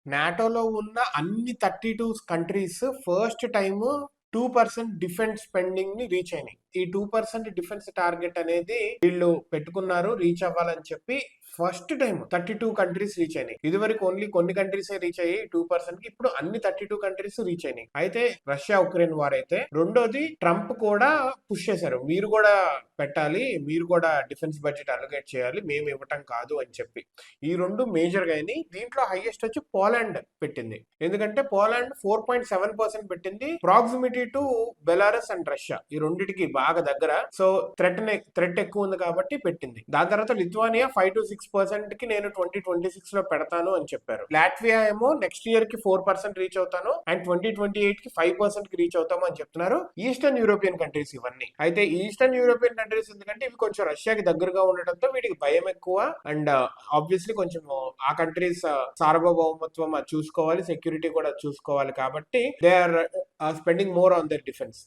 నాటోలో ఉన్న అన్ని 32 countries first time 2% defence spending ని రీచ్ అయినాయి. ఈ 2% డిఫెన్స్ టార్గెట్ అనేది వీళ్ళు పెట్టుకున్నారు, రీచ్ అవ్వాలని చెప్పి ఫస్ట్ టైం 32 కంట్రీస్ రీచ్ అయినాయి. ఇదివరకు ఓన్లీ కొన్ని కంట్రీస్ రీచ్ అయ్యి 2% కి, ఇప్పుడు అన్ని 32 కంట్రీస్ రీచ్ అయినాయి. అయితే రష్యా ఉక్రెయిన్ వార్ అయితే. రెండోది ట్రంప్ కూడా పుష్ చేశారు, మీరు కూడా పెట్టాలి, మీరు కూడా డిఫెన్స్ బడ్జెట్ అలొకేట్ చేయాలి, మేము ఇవ్వటం కాదు అని చెప్పి. ఈ రెండు మేజర్ గా అయినాయి. దీంట్లో హైయెస్ట్ వచ్చి పోలాండ్ పెట్టింది. ఎందుకంటే పోలాండ్ 4.7% పెట్టింది, proximity to Belarus and Russia ఈ రెండిటికి బాగా దగ్గర. సో థ్రెట్ ఎక్కువ ఉంది కాబట్టి పెట్టింది. దాని తర్వాత లిథువానియా 5 to 6% కి నేను 2026 లో పెడతాను అని చెప్పారు. లాట్వియా ఏమో నెక్స్ట్ ఇయర్ కి 4% రీచ్ అవుతాను అండ్ 2028 కి 5% కి రీచ్ అవుతాము అని చెప్తున్నారు. ఈస్టర్న్ యూరోపియన్ కంట్రీస్ ఇవన్నీ. అయితే ఈస్టర్న్ యూరోపియన్ కంట్రీస్ ఎందుకంటే ఇవి కొంచెం రష్యాకి దగ్గరగా ఉండటంతో వీటికి భయం ఎక్కువ. అండ్ ఆబ్వియస్లీ కొంచెం ఆ కంట్రీస్ సార్వభౌమత్వం చూసుకోవాలి, సెక్యూరిటీ కూడా చూసుకోవాలి కాబట్టి they are spending more on their defence.